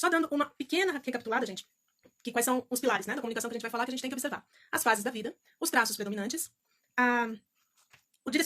só dando uma pequena recapitulada, gente, que quais são os pilares, né, da comunicação que a gente vai falar, que a gente tem que observar. As fases da vida, os traços predominantes,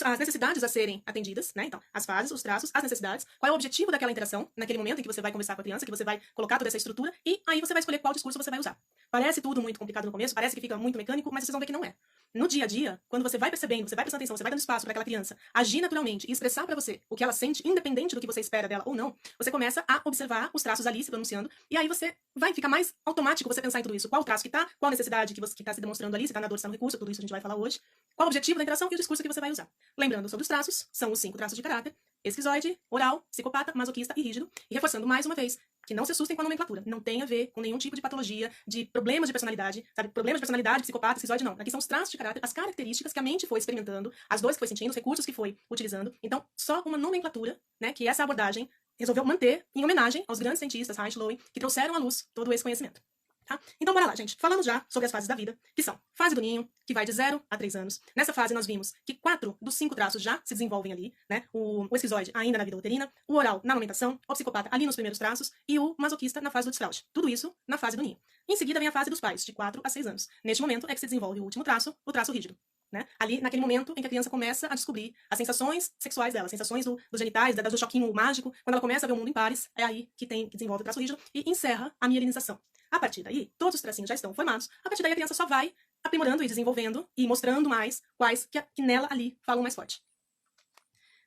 as necessidades a serem atendidas, né? Então, as fases, os traços, as necessidades, qual é o objetivo daquela interação, naquele momento em que você vai conversar com a criança, que você vai colocar toda essa estrutura, e aí você vai escolher qual discurso você vai usar. Parece tudo muito complicado no começo, parece que fica muito mecânico, mas vocês vão ver que não é. No dia a dia, quando você vai percebendo, você vai prestando atenção, você vai dando espaço para aquela criança agir naturalmente e expressar para você o que ela sente, independente do que você espera dela ou não, você começa a observar os traços ali se pronunciando, e aí você vai ficar mais automático você pensar em tudo isso. Qual o traço que tá, qual a necessidade que está se demonstrando ali, se tá na dor, se tá no recurso, tudo isso a gente vai falar hoje. Qual o objetivo da interação e o discurso que você vai usar. Lembrando sobre os traços, são os 5 traços de caráter: esquizoide, oral, psicopata, masoquista e rígido. E reforçando mais uma vez, que não se assustem com a nomenclatura. Não tem a ver com nenhum tipo de patologia, de problemas de personalidade, sabe? Problemas de personalidade, psicopata, esquizoide, não. Aqui são os traços de caráter, as características que a mente foi experimentando, as dores que foi sentindo, os recursos que foi utilizando. Então, só uma nomenclatura, né, que essa abordagem resolveu manter em homenagem aos grandes cientistas, Heinz Lowy, que trouxeram à luz todo esse conhecimento. Tá? Então, bora lá, gente. Falamos já sobre as fases da vida, que são fase do ninho, que vai de 0 a 3 anos. Nessa fase, nós vimos que 4 dos 5 traços já se desenvolvem ali, né? O esquizoide ainda na vida uterina, o oral na amamentação, o psicopata ali nos primeiros traços e o masoquista na fase do desfraude. Tudo isso na fase do ninho. Em seguida, vem a fase dos pais, de 4 a 6 anos. Neste momento é que se desenvolve o último traço, o traço rígido. Né? Ali, naquele momento em que a criança começa a descobrir as sensações sexuais dela, as sensações dos genitais, do choquinho mágico, quando ela começa a ver o mundo em pares, é aí que desenvolve o traço rígido e encerra a mielinização. A partir daí, todos os tracinhos já estão formados, a partir daí a criança só vai aprimorando e desenvolvendo e mostrando mais quais que nela ali falam mais forte.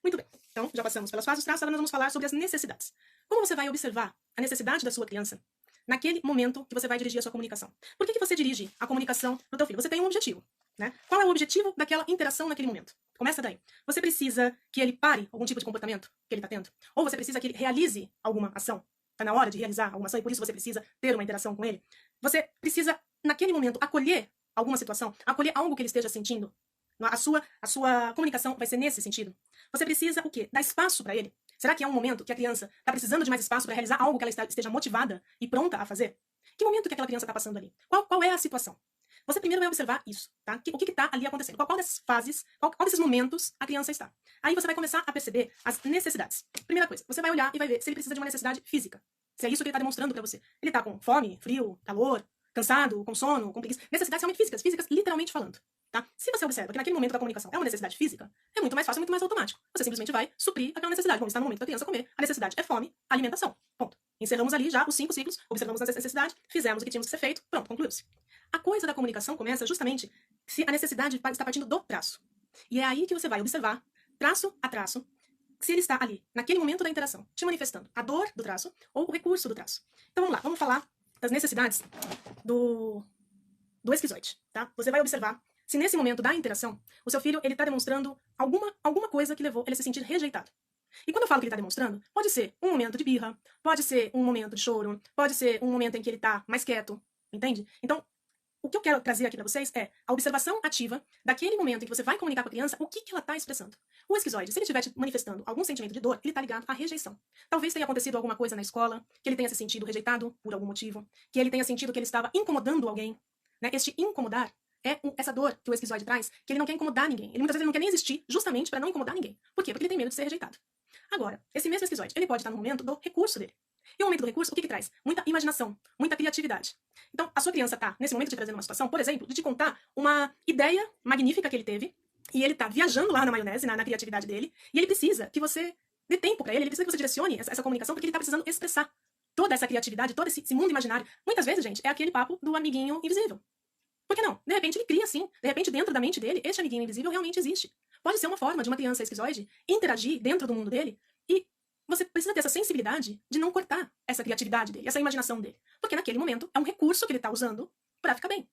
Muito bem, então já passamos pelas fases dos traços, agora nós vamos falar sobre as necessidades. Como você vai observar a necessidade da sua criança naquele momento que você vai dirigir a sua comunicação? Por que você dirige a comunicação do teu filho? Você tem um objetivo. Né? Qual é o objetivo daquela interação naquele momento? Começa daí. Você precisa que ele pare algum tipo de comportamento que ele está tendo? Ou você precisa que ele realize alguma ação? Está na hora de realizar alguma ação e por isso você precisa ter uma interação com ele? Você precisa, naquele momento, acolher alguma situação? Acolher algo que ele esteja sentindo? A sua comunicação vai ser nesse sentido? Você precisa o quê? Dar espaço para ele? Será que é um momento que a criança está precisando de mais espaço para realizar algo que ela esteja motivada e pronta a fazer? Que momento que aquela criança está passando ali? Qual é a situação? Você primeiro vai observar isso, tá? O que está ali acontecendo? Qual dessas fases, qual desses momentos a criança está? Aí você vai começar a perceber as necessidades. Primeira coisa, você vai olhar e vai ver se ele precisa de uma necessidade física. Se é isso que ele está demonstrando para você. Ele está com fome, frio, calor, cansado, com sono, com preguiça. Necessidades realmente físicas literalmente falando. Tá? Se você observa que naquele momento da comunicação é uma necessidade física, é muito mais fácil, muito mais automático. Você simplesmente vai suprir aquela necessidade. Como está no momento da criança comer, a necessidade é fome, alimentação. Ponto. Encerramos ali já os 5 ciclos, observamos essa necessidade, fizemos o que tínhamos que ser feito, pronto, concluiu-se. A coisa da comunicação começa justamente se a necessidade está partindo do traço. E é aí que você vai observar, traço a traço, se ele está ali, naquele momento da interação, te manifestando a dor do traço ou o recurso do traço. Então vamos lá, vamos falar das necessidades do esquizoide. Tá? Você vai observar se nesse momento da interação, o seu filho está demonstrando alguma coisa que levou ele a se sentir rejeitado. E quando eu falo que ele está demonstrando, pode ser um momento de birra, pode ser um momento de choro, pode ser um momento em que ele está mais quieto, entende? Então, o que eu quero trazer aqui para vocês é a observação ativa daquele momento em que você vai comunicar com a criança o que ela está expressando. O esquizoide, se ele estiver te manifestando algum sentimento de dor, ele está ligado à rejeição. Talvez tenha acontecido alguma coisa na escola, que ele tenha se sentido rejeitado por algum motivo, que ele tenha sentido que ele estava incomodando alguém. Né? Este incomodar é essa dor que o esquizoide traz, que ele não quer incomodar ninguém. Ele muitas vezes não quer nem existir justamente para não incomodar ninguém. Por quê? Porque ele tem medo de ser rejeitado. Agora, esse mesmo esquizoide, ele pode estar no momento do recurso dele. E o momento do recurso, o que traz? Muita imaginação, muita criatividade. Então, a sua criança está, nesse momento, te trazendo uma situação, por exemplo, de te contar uma ideia magnífica que ele teve, e ele está viajando lá na maionese, na criatividade dele, e ele precisa que você dê tempo para ele precisa que você direcione essa comunicação, porque ele está precisando expressar toda essa criatividade, todo esse mundo imaginário. Muitas vezes, gente, é aquele papo do amiguinho invisível. Por que não? De repente ele cria assim, de repente dentro da mente dele, este amiguinho invisível realmente existe. Pode ser uma forma de uma criança esquizoide interagir dentro do mundo dele e você precisa ter essa sensibilidade de não cortar essa criatividade dele, essa imaginação dele. Porque naquele momento é um recurso que ele está usando para ficar bem.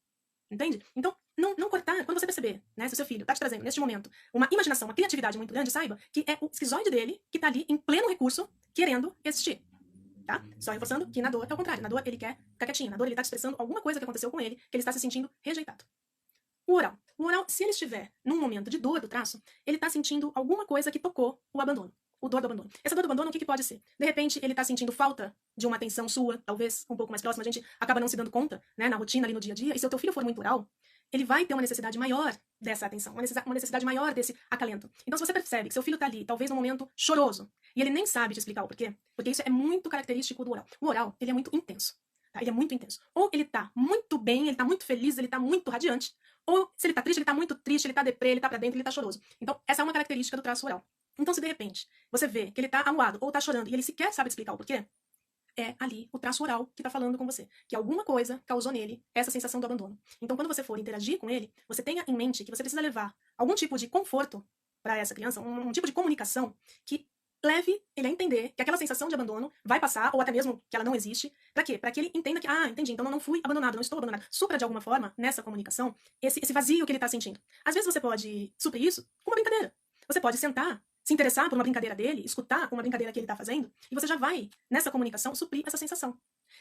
Entende? Então, não cortar. Quando você perceber, né, se o seu filho está te trazendo, neste momento, uma imaginação, uma criatividade muito grande, saiba que é o esquizoide dele que está ali em pleno recurso, querendo existir. Tá? Só reforçando que na dor é o contrário. Na dor ele quer ficar quietinho. Na dor ele está te expressando alguma coisa que aconteceu com ele, que ele está se sentindo rejeitado. O oral. O oral, se ele estiver num momento de dor do traço, ele está sentindo alguma coisa que tocou o abandono. O dor do abandono. Essa dor do abandono, o que pode ser? De repente, ele está sentindo falta de uma atenção sua, talvez um pouco mais próxima. A gente acaba não se dando conta, né, na rotina, ali no dia a dia. E se o teu filho for muito oral, ele vai ter uma necessidade maior dessa atenção, uma necessidade maior desse acalento. Então, se você percebe que seu filho tá ali, talvez num momento choroso, e ele nem sabe te explicar o porquê, porque isso é muito característico do oral. O oral, ele é muito intenso. Tá? Ele é muito intenso. Ou ele tá muito bem, ele tá muito feliz, ele tá muito radiante, ou se ele tá triste, ele tá muito triste, ele tá deprê, ele tá pra dentro, ele tá choroso. Então, essa é uma característica do traço oral. Então, se de repente você vê que ele tá amuado ou tá chorando e ele sequer sabe explicar o porquê, é ali o traço oral que tá falando com você. Que alguma coisa causou nele essa sensação do abandono. Então, quando você for interagir com ele, você tenha em mente que você precisa levar algum tipo de conforto para essa criança, um tipo de comunicação que leve ele a entender que aquela sensação de abandono vai passar, ou até mesmo que ela não existe. Pra quê? Pra que ele entenda que, entendi, então eu não fui abandonado, não estou abandonado. Supra de alguma forma, nessa comunicação, esse vazio que ele tá sentindo. Às vezes você pode suprir isso com uma brincadeira. Você pode sentar, se interessar por uma brincadeira dele, escutar uma brincadeira que ele tá fazendo, e você já vai, nessa comunicação, suprir essa sensação.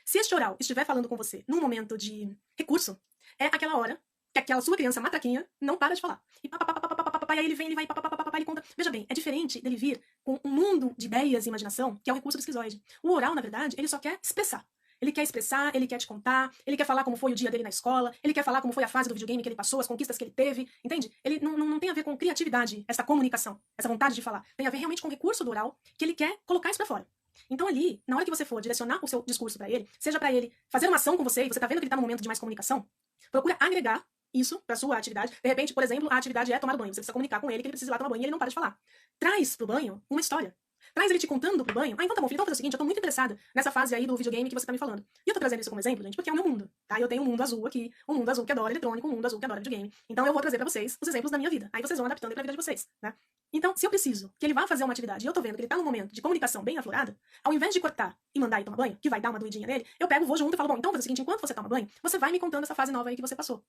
Se este oral estiver falando com você num momento de recurso, é aquela hora que aquela sua criança matraquinha não para de falar. E aí ele vem, ele vai, ele conta. Veja bem, é diferente dele vir com um mundo de ideias e imaginação, que é o recurso do esquizoide. O oral, na verdade, ele só quer expressar. Ele quer expressar, ele quer te contar, ele quer falar como foi o dia dele na escola, ele quer falar como foi a fase do videogame que ele passou, as conquistas que ele teve, entende? Ele não tem a ver com criatividade, essa comunicação, essa vontade de falar. Tem a ver realmente com o recurso do oral, que ele quer colocar isso pra fora. Então ali, na hora que você for direcionar o seu discurso pra ele, seja pra ele fazer uma ação com você, e você tá vendo que ele tá num momento de mais comunicação, procura agregar isso pra sua atividade. De repente, por exemplo, a atividade é tomar banho. Você precisa comunicar com ele que ele precisa ir lá tomar banho e ele não para de falar. Traz pro banho uma história. Traz ele te contando pro banho. Então tá bom, filho, então fazer o seguinte, eu tô muito interessada nessa fase aí do videogame que você tá me falando. E eu tô trazendo isso como exemplo, gente, porque é o meu mundo, tá? Eu tenho um mundo azul aqui, um mundo azul que adora eletrônico, um mundo azul que adora videogame. Então eu vou trazer pra vocês os exemplos da minha vida. Aí vocês vão adaptando pra vida de vocês, né? Então, se eu preciso que ele vá fazer uma atividade e eu tô vendo que ele tá num momento de comunicação bem aflorada, ao invés de cortar e mandar ele tomar banho, que vai dar uma doidinha nele, eu pego, vou junto e falo, bom, então faz o seguinte, enquanto você toma banho, você vai me contando essa fase nova aí que você passou.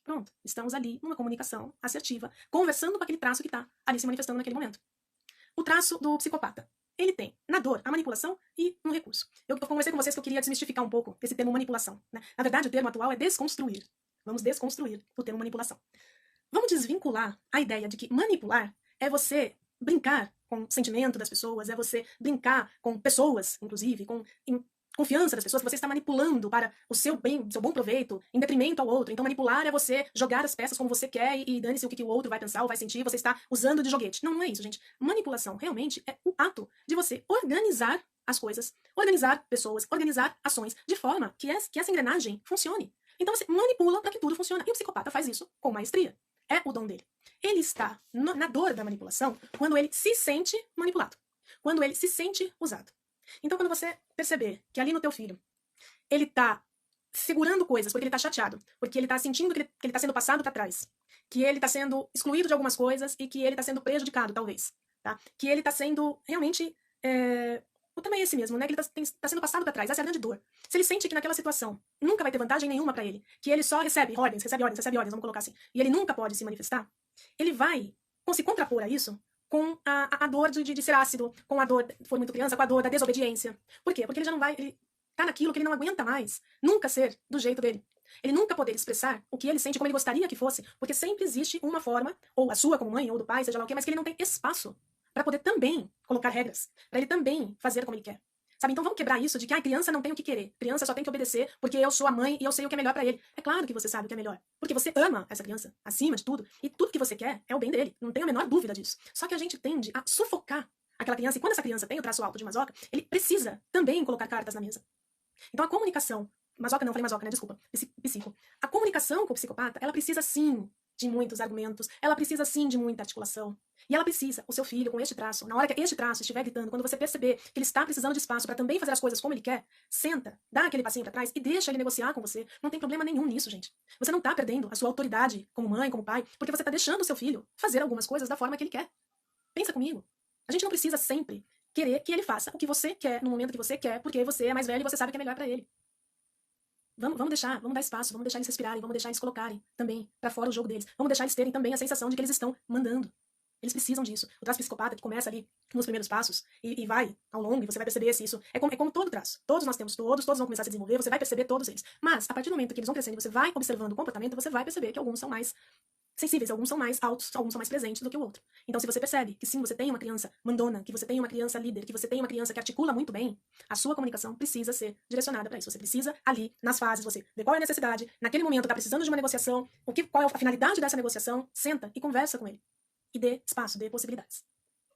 Pronto, estamos ali numa comunicação assertiva, conversando com aquele traço que tá ali se manifestando naquele momento. O traço do psicopata. Ele tem, na dor, a manipulação e um recurso. Eu conversei com vocês que eu queria desmistificar um pouco esse termo manipulação, né? Na verdade, o termo atual é desconstruir. Vamos desconstruir o termo manipulação. Vamos desvincular a ideia de que manipular é você brincar com o sentimento das pessoas, é você brincar com pessoas, inclusive, com confiança das pessoas, que você está manipulando para o seu bem, seu bom proveito, em detrimento ao outro. Então, manipular é você jogar as peças como você quer e dane-se o que o outro vai pensar ou vai sentir, você está usando de joguete. Não, não é isso, gente. Manipulação realmente é o ato de você organizar as coisas, organizar pessoas, organizar ações, de forma que essa engrenagem funcione. Então, você manipula para que tudo funcione. E o psicopata faz isso com maestria. É o dom dele. Ele está na dor da manipulação quando ele se sente manipulado, quando ele se sente usado. Então, quando você perceber que ali no teu filho, ele tá segurando coisas porque ele tá chateado, porque ele tá sentindo que ele tá sendo passado pra trás, que ele tá sendo excluído de algumas coisas e que ele tá sendo prejudicado, talvez, tá? Que ele tá sendo realmente, também esse mesmo, né? Que ele tá sendo passado pra trás, essa é a grande dor. Se ele sente que naquela situação nunca vai ter vantagem nenhuma pra ele, que ele só recebe ordens, vamos colocar assim, e ele nunca pode se manifestar, ele vai se contrapor a isso com a dor de ser ácido, com a dor, foi muito criança, com a dor da desobediência. Por quê? Porque ele já não vai, ele tá naquilo que ele não aguenta mais, nunca ser do jeito dele. Ele nunca poder expressar o que ele sente como ele gostaria que fosse, porque sempre existe uma forma, ou a sua como mãe, ou do pai, seja lá o que, mas que ele não tem espaço para poder também colocar regras, para ele também fazer como ele quer. Sabe? Então vamos quebrar isso de que a criança não tem o que querer. Criança só tem que obedecer porque eu sou a mãe e eu sei o que é melhor pra ele. É claro que você sabe o que é melhor. Porque você ama essa criança, acima de tudo. E tudo que você quer é o bem dele. Não tenho a menor dúvida disso. Só que a gente tende a sufocar aquela criança. E quando essa criança tem o traço alto de masoca, ele precisa também colocar cartas na mesa. Então a comunicação... Masoca não, falei masoca, né? Desculpa. Psico. A comunicação com o psicopata, ela precisa sim de muitos argumentos. Ela precisa sim de muita articulação. E ela precisa, o seu filho, com este traço, na hora que este traço estiver gritando, quando você perceber que ele está precisando de espaço para também fazer as coisas como ele quer, senta, dá aquele passinho para trás e deixa ele negociar com você. Não tem problema nenhum nisso, gente. Você não tá perdendo a sua autoridade como mãe, como pai, porque você tá deixando o seu filho fazer algumas coisas da forma que ele quer. Pensa comigo. A gente não precisa sempre querer que ele faça o que você quer, no momento que você quer, porque você é mais velho e você sabe o que é melhor para ele. Vamos dar espaço, vamos deixar eles respirarem, vamos deixar eles colocarem também para fora o jogo deles. Vamos deixar eles terem também a sensação de que eles estão mandando. Eles precisam disso. O traço psicopata, que começa ali nos primeiros passos e vai ao longo, e você vai perceber se isso... É como todo traço. Todos nós temos todos vão começar a se desenvolver, você vai perceber todos eles. Mas, a partir do momento que eles vão crescendo e você vai observando o comportamento, você vai perceber que alguns são mais sensíveis, alguns são mais altos, alguns são mais presentes do que o outro. Então, se você percebe que sim, você tem uma criança mandona, que você tem uma criança líder, que você tem uma criança que articula muito bem, a sua comunicação precisa ser direcionada para isso. Você precisa ali, nas fases, você ver qual é a necessidade, naquele momento está precisando de uma negociação, qual é a finalidade dessa negociação, senta e conversa com ele. E dê espaço, dê possibilidades.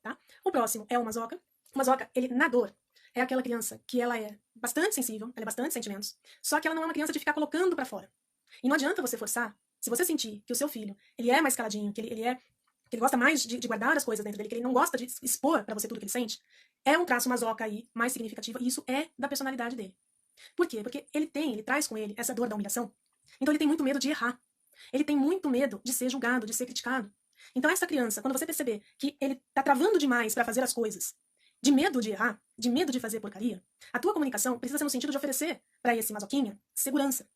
Tá? O próximo é o masoca. O masoca, ele, na dor, é aquela criança que ela é bastante sensível, ela é bastante sentimentos, só que ela não é uma criança de ficar colocando para fora. E não adianta você forçar. Se você sentir que o seu filho, ele é mais caladinho, que ele gosta mais de guardar as coisas dentro dele, que ele não gosta de expor pra você tudo que ele sente, é um traço masoca aí mais significativo, e isso é da personalidade dele. Por quê? Porque ele traz com ele essa dor da humilhação. Então ele tem muito medo de errar. Ele tem muito medo de ser julgado, de ser criticado. Então essa criança, quando você perceber que ele tá travando demais pra fazer as coisas, de medo de errar, de medo de fazer porcaria, a tua comunicação precisa ser no sentido de oferecer pra esse masoquinha segurança.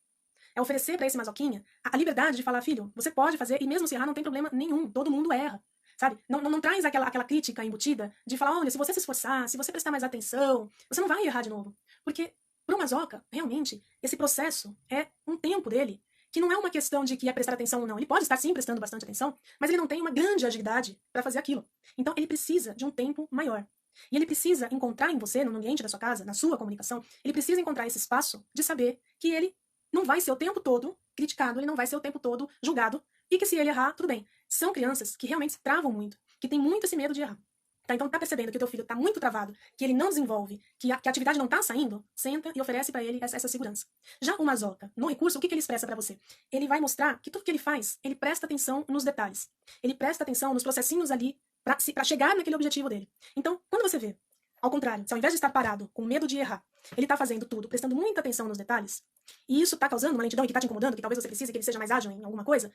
É oferecer pra esse masoquinha a liberdade de falar, filho, você pode fazer, e mesmo se errar não tem problema nenhum, todo mundo erra, sabe? Não traz aquela crítica embutida de falar, olha, se você se esforçar, se você prestar mais atenção, você não vai errar de novo. Porque pro masoca, realmente, esse processo é um tempo dele, que não é uma questão de que é prestar atenção ou não. Ele pode estar sim prestando bastante atenção, mas ele não tem uma grande agilidade para fazer aquilo. Então ele precisa de um tempo maior. E ele precisa encontrar em você, no ambiente da sua casa, na sua comunicação, ele precisa encontrar esse espaço de saber que ele não vai ser o tempo todo criticado, ele não vai ser o tempo todo julgado, e que se ele errar, tudo bem. São crianças que realmente se travam muito, que têm muito esse medo de errar. Tá, então tá percebendo que o teu filho tá muito travado, que ele não desenvolve, que a atividade não tá saindo, senta e oferece para ele essa segurança. Já o masoca, no recurso, o que ele expressa para você? Ele vai mostrar que tudo que ele faz, ele presta atenção nos detalhes. Ele presta atenção nos processinhos ali para chegar naquele objetivo dele. Então, quando você vê, ao contrário, se ao invés de estar parado, com medo de errar, ele tá fazendo tudo, prestando muita atenção nos detalhes, e isso tá causando uma lentidão e que tá te incomodando, que talvez você precise que ele seja mais ágil em alguma coisa,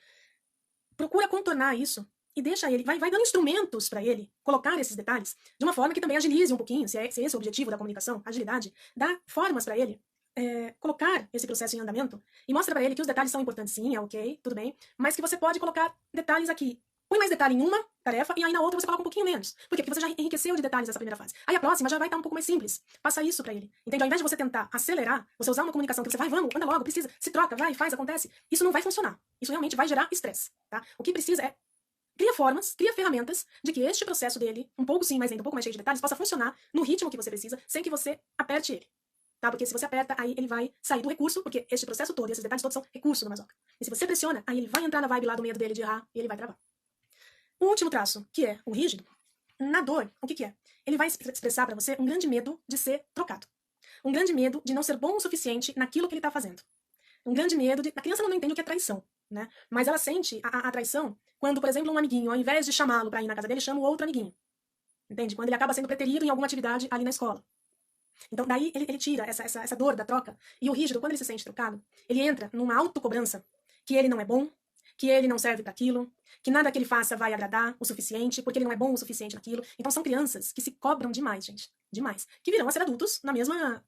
procura contornar isso e deixa ele, vai dando instrumentos para ele colocar esses detalhes de uma forma que também agilize um pouquinho, se esse é o objetivo da comunicação, agilidade, dá formas para ele colocar esse processo em andamento e mostra para ele que os detalhes são importantes sim, é ok, tudo bem, mas que você pode colocar detalhes aqui. Põe mais detalhe em uma tarefa e aí na outra você coloca um pouquinho menos. Por quê? Porque você já enriqueceu de detalhes essa primeira fase. Aí a próxima já vai estar um pouco mais simples. Passa isso pra ele. Entende? Ao invés de você tentar acelerar, você usar uma comunicação que você vai, vamos, anda logo, precisa, se troca, vai, faz, acontece. Isso não vai funcionar. Isso realmente vai gerar estresse, tá? O que precisa é cria formas, cria ferramentas de que este processo dele, um pouco sim, mas ainda um pouco mais cheio de detalhes, possa funcionar no ritmo que você precisa, sem que você aperte ele. Tá? Porque se você aperta, aí ele vai sair do recurso, porque este processo todo, esses detalhes todos são recurso do masoca. E se você pressiona, aí ele vai entrar na vibe lá do medo dele de errar e ele vai travar. O último traço, que é o rígido, na dor, o que é? Ele vai expressar para você um grande medo de ser trocado. Um grande medo de não ser bom o suficiente naquilo que ele está fazendo. Um grande medo de... A criança não entende o que é traição, né? Mas ela sente a traição quando, por exemplo, um amiguinho, ao invés de chamá-lo para ir na casa dele, chama o outro amiguinho. Entende? Quando ele acaba sendo preterido em alguma atividade ali na escola. Então, daí ele tira essa dor da troca. E o rígido, quando ele se sente trocado, ele entra numa autocobrança que ele não é bom, que ele não serve para aquilo, que nada que ele faça vai agradar o suficiente, porque ele não é bom o suficiente naquilo. Então são crianças que se cobram demais, gente. Demais. Que virão a ser adultos na mesma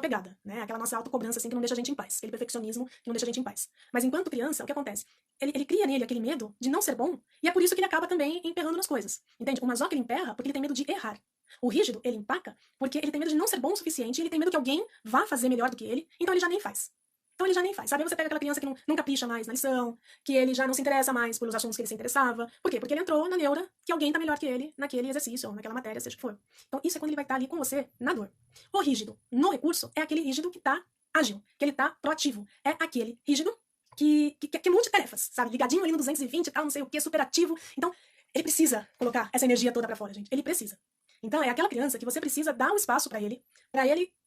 pegada, né? Aquela nossa autocobrança assim que não deixa a gente em paz. Aquele perfeccionismo que não deixa a gente em paz. Mas enquanto criança, o que acontece? Ele cria nele aquele medo de não ser bom, e é por isso que ele acaba também emperrando nas coisas. Entende? O masoca ele emperra porque ele tem medo de errar. O rígido, ele empaca porque ele tem medo de não ser bom o suficiente, e ele tem medo que alguém vá fazer melhor do que ele, então ele já nem faz. Então ele já nem faz, sabe? Aí você pega aquela criança que não capricha mais na lição, que ele já não se interessa mais pelos assuntos que ele se interessava. Por quê? Porque ele entrou na neura que alguém tá melhor que ele naquele exercício, ou naquela matéria, seja o que for. Então isso é quando ele vai estar ali com você na dor. O rígido, no recurso, é aquele rígido que tá ágil, que ele tá proativo. É aquele rígido que é multitarefas, sabe? Ligadinho ali no 220 e tal, não sei o que, super ativo. Então ele precisa colocar essa energia toda pra fora, gente. Ele precisa. Então é aquela criança que você precisa dar um espaço pra ele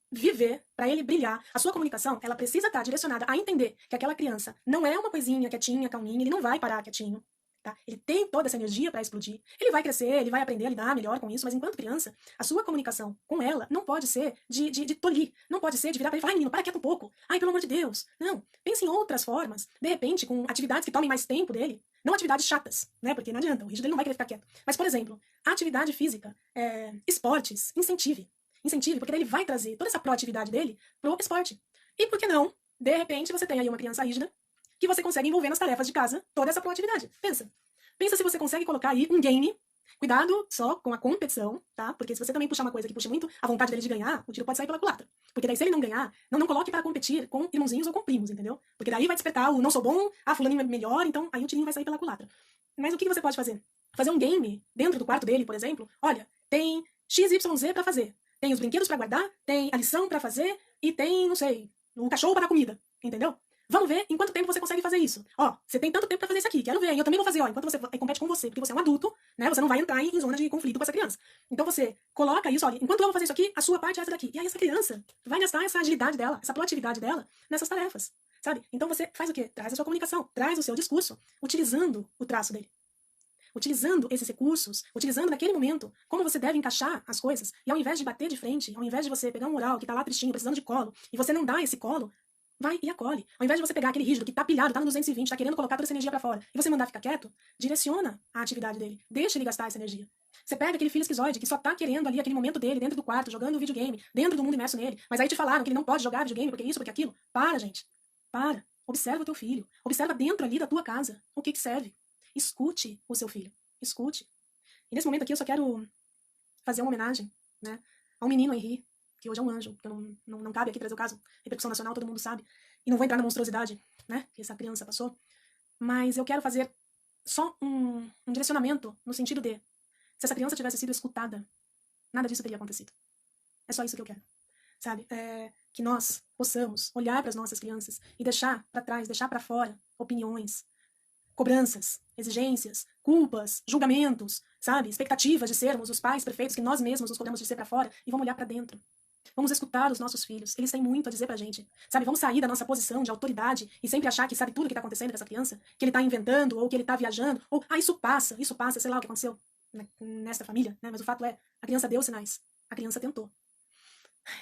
viver, para ele brilhar. A sua comunicação, ela precisa estar direcionada a entender que aquela criança não é uma coisinha quietinha, calminha, ele não vai parar quietinho, tá? Ele tem toda essa energia para explodir. Ele vai crescer, ele vai aprender a lidar melhor com isso, mas enquanto criança, a sua comunicação com ela não pode ser de tolir, não pode ser de virar para ele e falar, ai menino, para quieto um pouco, ai pelo amor de Deus. Não, pense em outras formas, de repente com atividades que tomem mais tempo dele, não atividades chatas, né? Porque não adianta, o rígido ele não vai querer ficar quieto. Mas, por exemplo, atividade física, esportes, incentive, porque daí ele vai trazer toda essa proatividade dele pro esporte. E por que não, de repente, você tem aí uma criança rígida que você consegue envolver nas tarefas de casa toda essa proatividade. Pensa se você consegue colocar aí um game Cuidado só com a competição, tá? Porque se você também puxar uma coisa que puxa muito a vontade dele de ganhar, o tiro pode sair pela culatra. Porque daí se ele não ganhar, não coloque para competir com irmãozinhos ou com primos, entendeu? Porque daí vai despertar o não sou bom, fulaninho é melhor, então aí o tirinho vai sair pela culatra. Mas o que você pode fazer? Fazer um game dentro do quarto dele, por exemplo. Olha, tem XYZ pra fazer. Tem os brinquedos pra guardar, tem a lição pra fazer e tem, não sei, um cachorro para dar comida, entendeu? Vamos ver em quanto tempo você consegue fazer isso. Ó, você tem tanto tempo pra fazer isso aqui, quero ver. E eu também vou fazer, ó, enquanto você compete com você, porque você é um adulto, né? Você não vai entrar em zona de conflito com essa criança. Então você coloca isso, olha, enquanto eu vou fazer isso aqui, a sua parte é essa daqui. E aí essa criança vai gastar essa agilidade dela, essa proatividade dela nessas tarefas, sabe? Então você faz o quê? Traz a sua comunicação, traz o seu discurso, utilizando o traço dele. Utilizando esses recursos, utilizando naquele momento como você deve encaixar as coisas, e ao invés de bater de frente, ao invés de você pegar um oral que tá lá tristinho, precisando de colo, e você não dá esse colo, vai e acolhe. Ao invés de você pegar aquele rígido que tá pilhado, tá no 220, tá querendo colocar toda essa energia pra fora, e você mandar ficar quieto, direciona a atividade dele. Deixa ele gastar essa energia. Você pega aquele filho esquizoide que só tá querendo ali aquele momento dele dentro do quarto, jogando videogame, dentro do mundo imerso nele, mas aí te falaram que ele não pode jogar videogame porque isso, porque aquilo. Para, gente. Para. Observa o teu filho. Observa dentro ali da tua casa o que serve. Escute o seu filho. Escute. E nesse momento aqui eu só quero fazer uma homenagem, né, ao menino Henri, que hoje é um anjo, porque não cabe aqui trazer o caso, repercussão nacional, todo mundo sabe, e não vou entrar na monstruosidade, né, que essa criança passou, mas eu quero fazer só um direcionamento no sentido de, se essa criança tivesse sido escutada, nada disso teria acontecido. É só isso que eu quero, sabe? Que nós possamos olhar para as nossas crianças e deixar para trás, deixar para fora opiniões, cobranças, exigências, culpas, julgamentos, sabe? Expectativas de sermos os pais perfeitos que nós mesmos nos podemos dizer para fora e vamos olhar para dentro. Vamos escutar os nossos filhos. Eles têm muito a dizer pra gente. Sabe, vamos sair da nossa posição de autoridade e sempre achar que sabe tudo o que tá acontecendo com essa criança, que ele tá inventando, ou que ele tá viajando, ou, isso passa, sei lá o que aconteceu nesta família, né? Mas o fato é, a criança deu sinais. A criança tentou.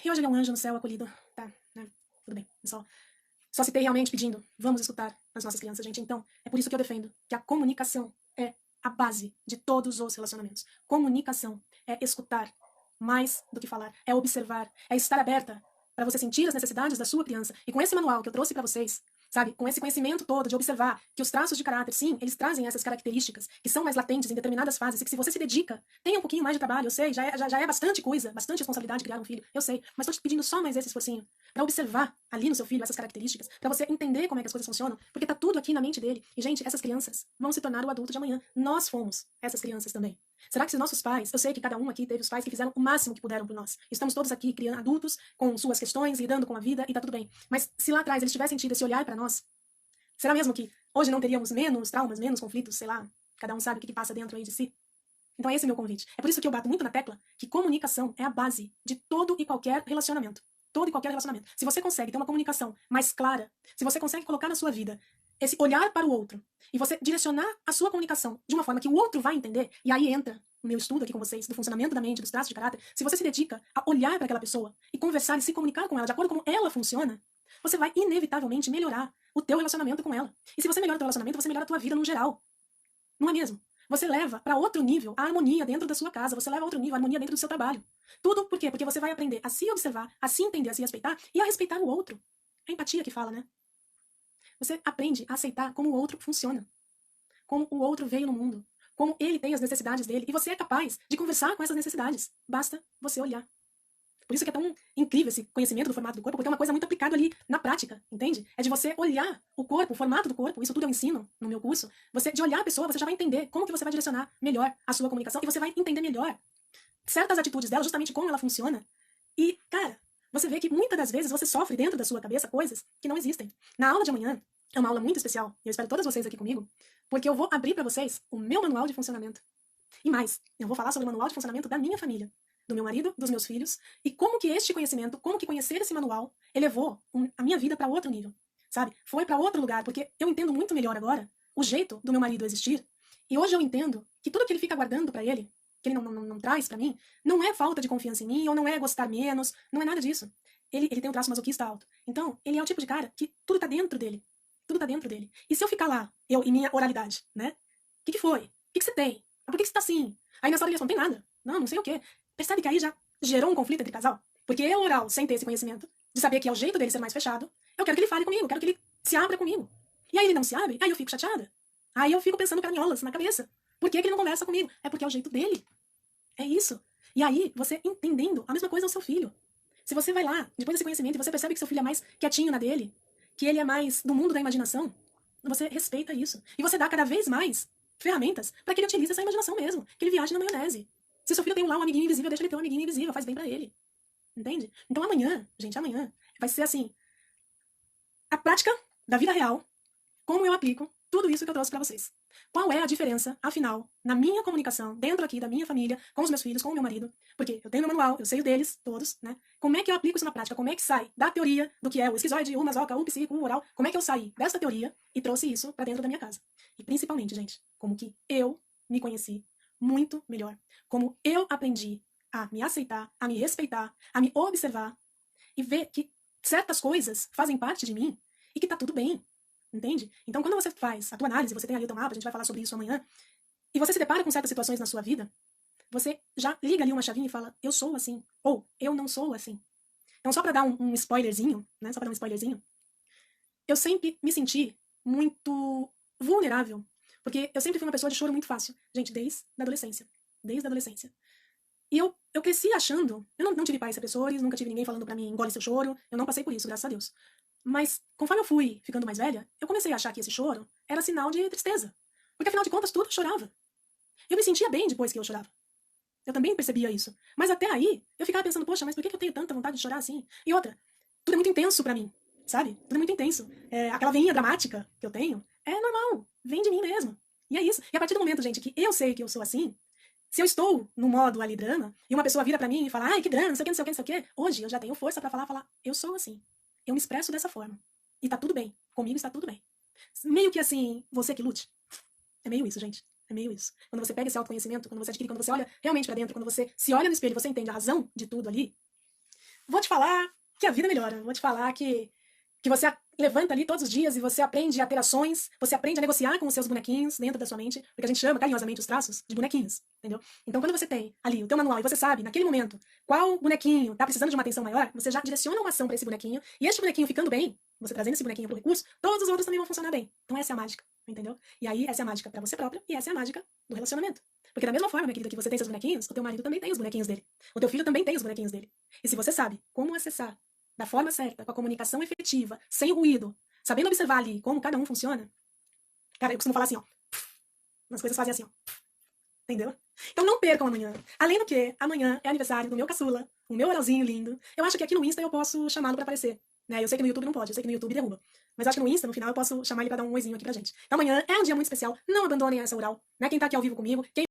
E hoje ele é um anjo no céu acolhido. Tá, né? Tudo bem. Só citei realmente pedindo, vamos escutar as nossas crianças, gente. Então, é por isso que eu defendo que a comunicação é a base de todos os relacionamentos. Comunicação é escutar mais do que falar, é observar, é estar aberta para você sentir as necessidades da sua criança. E com esse manual que eu trouxe para vocês, sabe, com esse conhecimento todo de observar que os traços de caráter, sim, eles trazem essas características que são mais latentes em determinadas fases e que se você se dedica, tem um pouquinho mais de trabalho, eu sei, já é bastante coisa, bastante responsabilidade criar um filho, eu sei, mas estou te pedindo só mais esse esforcinho para observar ali no seu filho essas características, para você entender como é que as coisas funcionam, porque tá tudo aqui na mente dele. E, gente, essas crianças vão se tornar o adulto de amanhã. Nós fomos essas crianças também. Será que se nossos pais, eu sei que cada um aqui teve os pais que fizeram o máximo que puderam por nós. Estamos todos aqui criando adultos com suas questões, lidando com a vida e tá tudo bem. Mas se lá atrás eles tivessem tido esse olhar para nós, será mesmo que hoje não teríamos menos traumas, menos conflitos, sei lá, cada um sabe o que passa dentro aí de si? Então esse é o meu convite. É por isso que eu bato muito na tecla que comunicação é a base de todo e qualquer relacionamento. Todo e qualquer relacionamento. Se você consegue ter uma comunicação mais clara, se você consegue colocar na sua vida esse olhar para o outro, e você direcionar a sua comunicação de uma forma que o outro vai entender, e aí entra o meu estudo aqui com vocês, do funcionamento da mente, dos traços de caráter, se você se dedica a olhar para aquela pessoa e conversar e se comunicar com ela de acordo com como ela funciona, você vai inevitavelmente melhorar o teu relacionamento com ela. E se você melhora o teu relacionamento, você melhora a tua vida no geral. Não é mesmo? Você leva para outro nível a harmonia dentro da sua casa, você leva a outro nível a harmonia dentro do seu trabalho. Tudo por quê? Porque você vai aprender a se observar, a se entender, a se respeitar e a respeitar o outro. É a empatia que fala, né? Você aprende a aceitar como o outro funciona, como o outro veio no mundo, como ele tem as necessidades dele, e você é capaz de conversar com essas necessidades. Basta você olhar. Por isso que é tão incrível esse conhecimento do formato do corpo, porque é uma coisa muito aplicada ali na prática, entende? É de você olhar o corpo, o formato do corpo, isso tudo eu ensino no meu curso, de olhar a pessoa, você já vai entender como que você vai direcionar melhor a sua comunicação, e você vai entender melhor certas atitudes dela, justamente como ela funciona. E, cara, você vê que muitas das vezes você sofre dentro da sua cabeça coisas que não existem. Na aula de amanhã, é uma aula muito especial, e eu espero todas vocês aqui comigo, porque eu vou abrir para vocês o meu manual de funcionamento. E mais, eu vou falar sobre o manual de funcionamento da minha família, do meu marido, dos meus filhos, e como que este conhecimento, como que conhecer esse manual, elevou a minha vida para outro nível, sabe? Foi para outro lugar, porque eu entendo muito melhor agora o jeito do meu marido existir, e hoje eu entendo que tudo que ele fica guardando para ele, que ele não traz para mim, não é falta de confiança em mim, ou não é gostar menos, não é nada disso. Ele tem um traço masoquista alto. Então, ele é o tipo de cara que tudo tá dentro dele. Tudo tá dentro dele. E se eu ficar lá, eu e minha oralidade, né? O que foi? O que você tem? Por que você tá assim? Aí nessa hora ele não tem nada. Não sei o quê. Percebe que aí já gerou um conflito entre casal? Porque eu, oral, sem ter esse conhecimento, de saber que é o jeito dele ser mais fechado, eu quero que ele fale comigo, eu quero que ele se abra comigo. E aí ele não se abre, aí eu fico chateada. Aí eu fico pensando caranholas na cabeça. Por que que ele não conversa comigo? É porque é o jeito dele. É isso. E aí, você entendendo a mesma coisa ao seu filho. Se você vai lá, depois desse conhecimento, e você percebe que seu filho é mais quietinho na dele, que ele é mais do mundo da imaginação, você respeita isso. E você dá cada vez mais ferramentas para que ele utilize essa imaginação mesmo, que ele viaje na maionese. Se seu filho tem lá um amiguinho invisível, deixa ele ter um amiguinho invisível, faz bem pra ele. Entende? Então amanhã, gente, amanhã vai ser assim, a prática da vida real, como eu aplico tudo isso que eu trouxe pra vocês. Qual é a diferença, afinal, na minha comunicação, dentro aqui da minha família, com os meus filhos, com o meu marido? Porque eu tenho meu manual, eu sei o deles, todos, né? Como é que eu aplico isso na prática? Como é que sai da teoria do que é o esquizoide, o masoca, o psíquico, o oral? Como é que eu saí dessa teoria e trouxe isso pra dentro da minha casa? E principalmente, gente, como que eu me conheci muito melhor. Como eu aprendi a me aceitar, a me respeitar, a me observar e ver que certas coisas fazem parte de mim e que tá tudo bem. Entende? Então, quando você faz a tua análise, você tem ali o teu mapa, a gente vai falar sobre isso amanhã, e você se depara com certas situações na sua vida, você já liga ali uma chavinha e fala, eu sou assim, ou eu não sou assim. Então, só pra dar um spoilerzinho, né? Só pra dar um spoilerzinho, eu sempre me senti muito vulnerável, porque eu sempre fui uma pessoa de choro muito fácil. Gente, desde a adolescência. Desde a adolescência. E eu cresci achando, eu não tive pais repressores, nunca tive ninguém falando pra mim, engole seu choro, eu não passei por isso, graças a Deus. Mas, conforme eu fui ficando mais velha, eu comecei a achar que esse choro era sinal de tristeza. Porque, afinal de contas, tudo eu chorava. Eu me sentia bem depois que eu chorava. Eu também percebia isso. Mas até aí, eu ficava pensando, poxa, mas por que eu tenho tanta vontade de chorar assim? E outra, tudo é muito intenso pra mim, sabe? Tudo é muito intenso. Aquela veinha dramática que eu tenho é normal, vem de mim mesmo. E é isso. E a partir do momento, gente, que eu sei que eu sou assim, se eu estou no modo ali drama, e uma pessoa vira pra mim e fala, ai, que drama, não sei o que, não sei o que, não sei o que, hoje eu já tenho força pra falar, eu sou assim. Eu me expresso dessa forma. E tá tudo bem. Comigo está tudo bem. Meio que assim, você que lute. É meio isso, gente. É meio isso. Quando você pega esse autoconhecimento, quando você adquire, quando você olha realmente pra dentro, quando você se olha no espelho e você entende a razão de tudo ali, vou te falar que a vida melhora. Vou te falar que você levanta ali todos os dias e você aprende a ter ações, você aprende a negociar com os seus bonequinhos dentro da sua mente, porque a gente chama carinhosamente os traços de bonequinhos, entendeu? Então quando você tem ali o teu manual e você sabe, naquele momento, qual bonequinho tá precisando de uma atenção maior, você já direciona uma ação pra esse bonequinho, e esse bonequinho ficando bem, você trazendo esse bonequinho pro recurso, todos os outros também vão funcionar bem. Então essa é a mágica, entendeu? E aí essa é a mágica pra você própria e essa é a mágica do relacionamento. Porque da mesma forma, minha querida, que você tem seus bonequinhos, o teu marido também tem os bonequinhos dele. O teu filho também tem os bonequinhos dele. E se você sabe como acessar da forma certa, com a comunicação efetiva, sem ruído, sabendo observar ali como cada um funciona, cara, eu costumo falar assim, ó, as coisas fazem assim, ó, entendeu? Então não percam amanhã. Além do que, amanhã é aniversário do meu caçula, o meu oralzinho lindo. Eu acho que aqui no Insta eu posso chamá-lo pra aparecer. Né? Eu sei que no YouTube não pode, eu sei que no YouTube derruba. Mas eu acho que no Insta, no final, eu posso chamar ele pra dar um oizinho aqui pra gente. Então amanhã é um dia muito especial. Não abandonem essa oral. Né? Quem tá aqui ao vivo comigo, quem